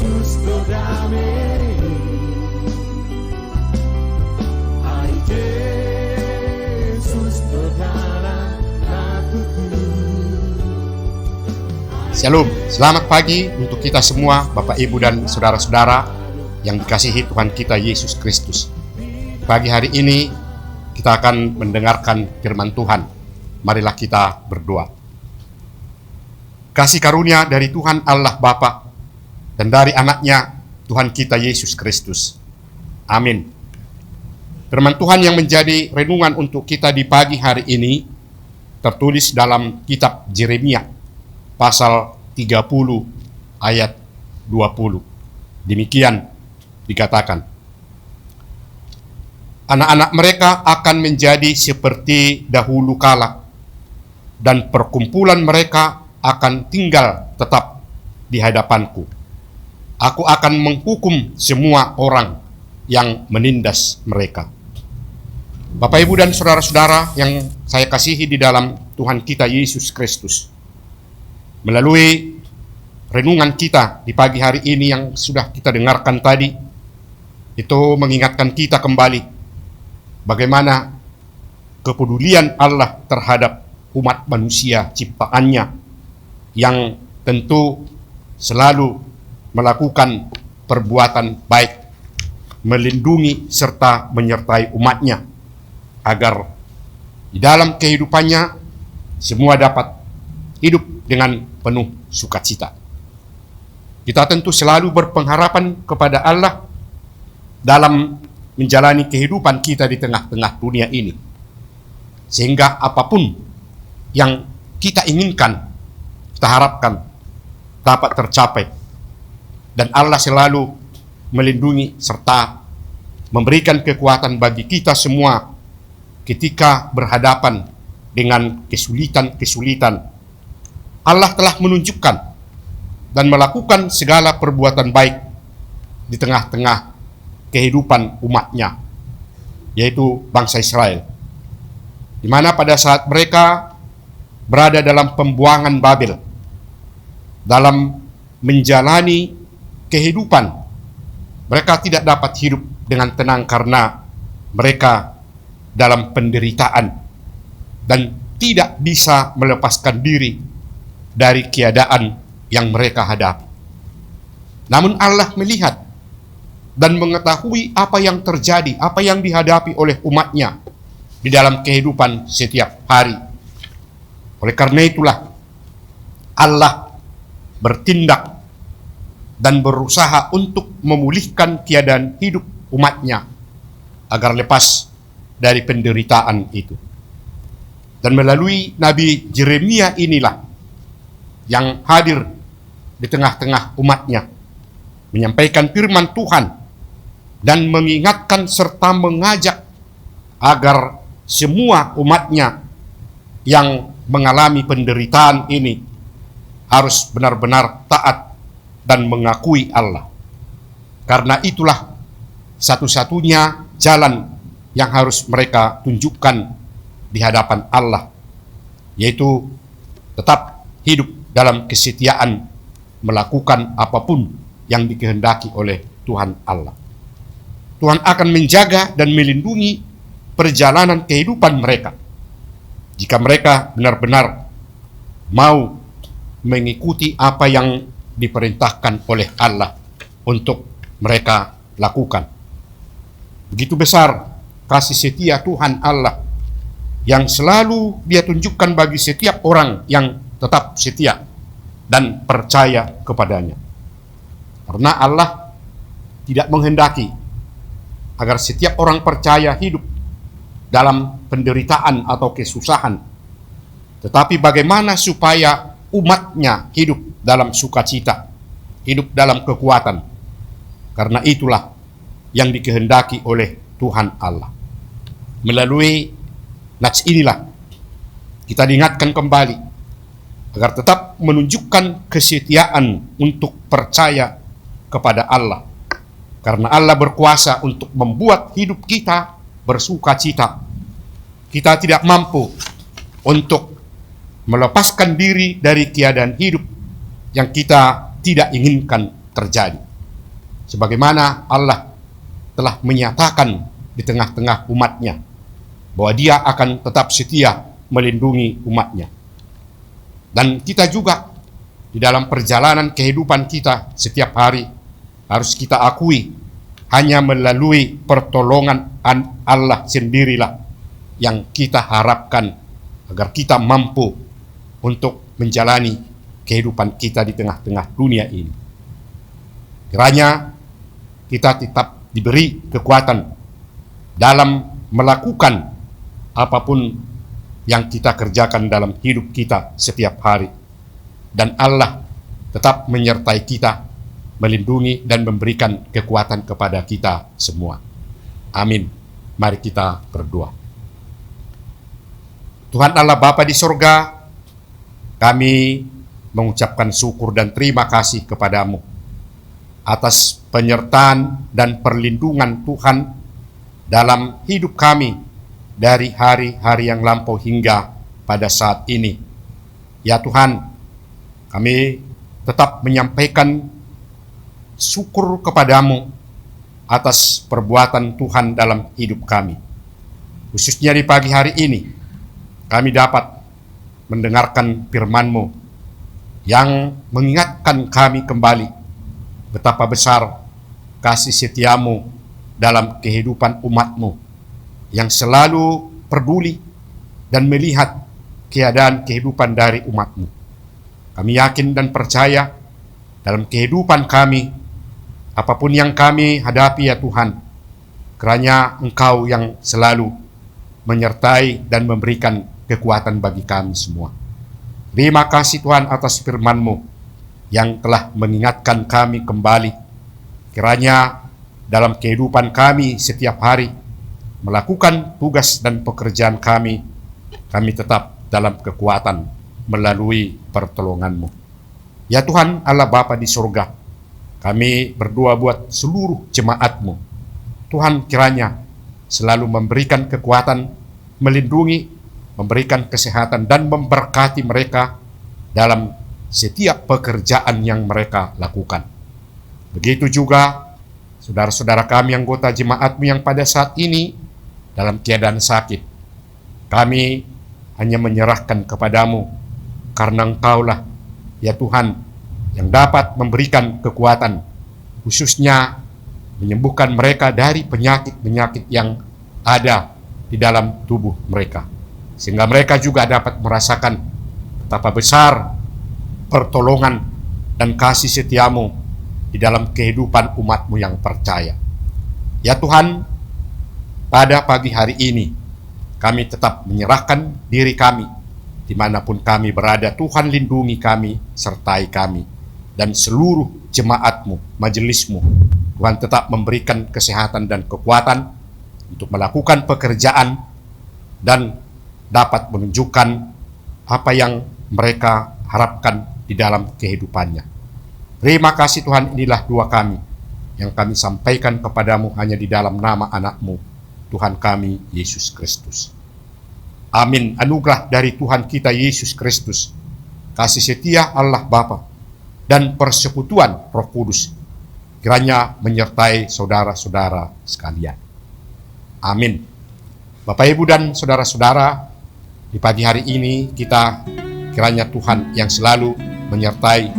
Yesus kau damai, hai Yesus pertahanan hatiku. Shalom, selamat pagi untuk kita semua, Bapak, Ibu, dan saudara-saudara yang dikasihi Tuhan kita Yesus Kristus. Pagi hari ini kita akan mendengarkan firman Tuhan. Marilah kita berdoa. Kasih karunia dari Tuhan Allah Bapa dan dari anaknya Tuhan kita Yesus Kristus. Amin. Firman Tuhan yang menjadi renungan untuk kita di pagi hari ini tertulis dalam kitab Yeremia pasal 30 ayat 20. Demikian dikatakan, anak-anak mereka akan menjadi seperti dahulu kala, dan perkumpulan mereka akan tinggal tetap di hadapanku. Aku akan menghukum semua orang yang menindas mereka. Bapak, Ibu, dan saudara-saudara yang saya kasihi di dalam Tuhan kita Yesus Kristus, melalui renungan kita di pagi hari ini yang sudah kita dengarkan tadi, itu mengingatkan kita kembali bagaimana kepedulian Allah terhadap umat manusia ciptaannya yang tentu selalu melakukan perbuatan baik, melindungi serta menyertai umatnya agar di dalam kehidupannya semua dapat hidup dengan penuh sukacita. Kita tentu selalu berpengharapan kepada Allah dalam menjalani kehidupan kita di tengah-tengah dunia ini, sehingga apapun yang kita inginkan, kita harapkan dapat tercapai, dan Allah selalu melindungi serta memberikan kekuatan bagi kita semua ketika berhadapan dengan kesulitan-kesulitan. Allah telah menunjukkan dan melakukan segala perbuatan baik di tengah-tengah kehidupan umatnya, yaitu bangsa Israel, di mana pada saat mereka berada dalam pembuangan Babel, dalam menjalani kehidupan, mereka tidak dapat hidup dengan tenang karena mereka dalam penderitaan dan tidak bisa melepaskan diri dari keadaan yang mereka hadapi. Namun Allah melihat dan mengetahui apa yang terjadi, apa yang dihadapi oleh umatnya di dalam kehidupan setiap hari. Oleh karena itulah Allah bertindak dan berusaha untuk memulihkan keadaan hidup umatnya agar lepas dari penderitaan itu. Dan melalui Nabi Yeremia inilah yang hadir di tengah-tengah umatnya, menyampaikan firman Tuhan dan mengingatkan serta mengajak agar semua umatnya yang mengalami penderitaan ini harus benar-benar taat dan mengakui Allah. Karena itulah satu-satunya jalan yang harus mereka tunjukkan di hadapan Allah, yaitu tetap hidup dalam kesetiaan melakukan apapun yang dikehendaki oleh Tuhan Allah. Tuhan akan menjaga dan melindungi perjalanan kehidupan mereka jika mereka benar-benar mau mengikuti apa yang diperintahkan oleh Allah untuk mereka lakukan. Begitu besar kasih setia Tuhan Allah yang selalu Dia tunjukkan bagi setiap orang yang tetap setia dan percaya kepadanya. Karena Allah tidak menghendaki agar setiap orang percaya hidup dalam penderitaan atau kesusahan, tetapi bagaimana supaya umatnya hidup dalam sukacita, hidup dalam kekuatan. Karena itulah yang dikehendaki oleh Tuhan Allah. Melalui nats inilah kita diingatkan kembali agar tetap menunjukkan kesetiaan untuk percaya kepada Allah. Karena Allah berkuasa untuk membuat hidup kita bersukacita. Kita tidak mampu untuk melepaskan diri dari keadaan hidup yang kita tidak inginkan terjadi. sebagaimana Allah telah menyatakan di tengah-tengah umatnya bahwa Dia akan tetap setia melindungi umatnya. Dan kita juga di dalam perjalanan kehidupan kita setiap hari harus kita akui hanya melalui pertolongan Allah sendirilah yang kita harapkan agar kita mampu untuk menjalani kehidupan kita di tengah-tengah dunia ini. Kiranya kita tetap diberi kekuatan dalam melakukan apapun yang kita kerjakan dalam hidup kita setiap hari. Dan Allah tetap menyertai kita, melindungi dan memberikan kekuatan kepada kita semua. Amin. Mari kita berdoa. Tuhan Allah Bapa di sorga, kami mengucapkan syukur dan terima kasih kepadamu atas penyertaan dan perlindungan Tuhan dalam hidup kami dari hari-hari yang lampau hingga pada saat ini. Ya Tuhan, kami tetap menyampaikan syukur kepadamu atas perbuatan Tuhan dalam hidup kami. Khususnya di pagi hari ini, kami dapat mendengarkan firman-Mu yang mengingatkan kami kembali betapa besar kasih setiamu dalam kehidupan umat-Mu yang selalu peduli dan melihat keadaan kehidupan dari umat-Mu. Kami yakin dan percaya dalam kehidupan kami, apapun yang kami hadapi ya Tuhan, kiranya Engkau yang selalu menyertai dan memberikan kekuatan bagi kami semua. Terima kasih Tuhan atas firman-Mu yang telah mengingatkan kami kembali. Kiranya dalam kehidupan kami setiap hari, melakukan tugas dan pekerjaan kami tetap dalam kekuatan melalui pertolongan-Mu. Ya Tuhan Allah Bapa di surga, kami berdoa buat seluruh jemaat-Mu. Tuhan kiranya selalu memberikan kekuatan, melindungi, memberikan kesehatan dan memberkati mereka dalam setiap pekerjaan yang mereka lakukan. Begitu juga saudara-saudara kami anggota jemaat-Mu yang pada saat ini dalam keadaan sakit. Kami hanya menyerahkan kepadamu, karena Engkaulah ya Tuhan yang dapat memberikan kekuatan, khususnya menyembuhkan mereka dari penyakit-penyakit yang ada di dalam tubuh mereka, sehingga mereka juga dapat merasakan betapa besar pertolongan dan kasih setiamu di dalam kehidupan umat-Mu yang percaya. Ya Tuhan, pada pagi hari ini kami tetap menyerahkan diri kami dimanapun kami berada. Tuhan lindungi kami, sertai kami, dan seluruh jemaat-Mu, majelis-Mu. Tuhan tetap memberikan kesehatan dan kekuatan untuk melakukan pekerjaan dan dapat menunjukkan apa yang mereka harapkan di dalam kehidupannya. Terima kasih Tuhan, inilah doa kami yang kami sampaikan kepadamu hanya di dalam nama anak-Mu, Tuhan kami, Yesus Kristus. Amin. Anugerah dari Tuhan kita Yesus Kristus, kasih setia Allah Bapa, dan persekutuan Roh Kudus kiranya menyertai saudara-saudara sekalian. Amin. Bapak Ibu dan saudara-saudara, di pagi hari ini kita kiranya Tuhan yang selalu menyertai,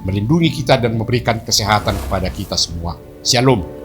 melindungi kita dan memberikan kesehatan kepada kita semua. Shalom.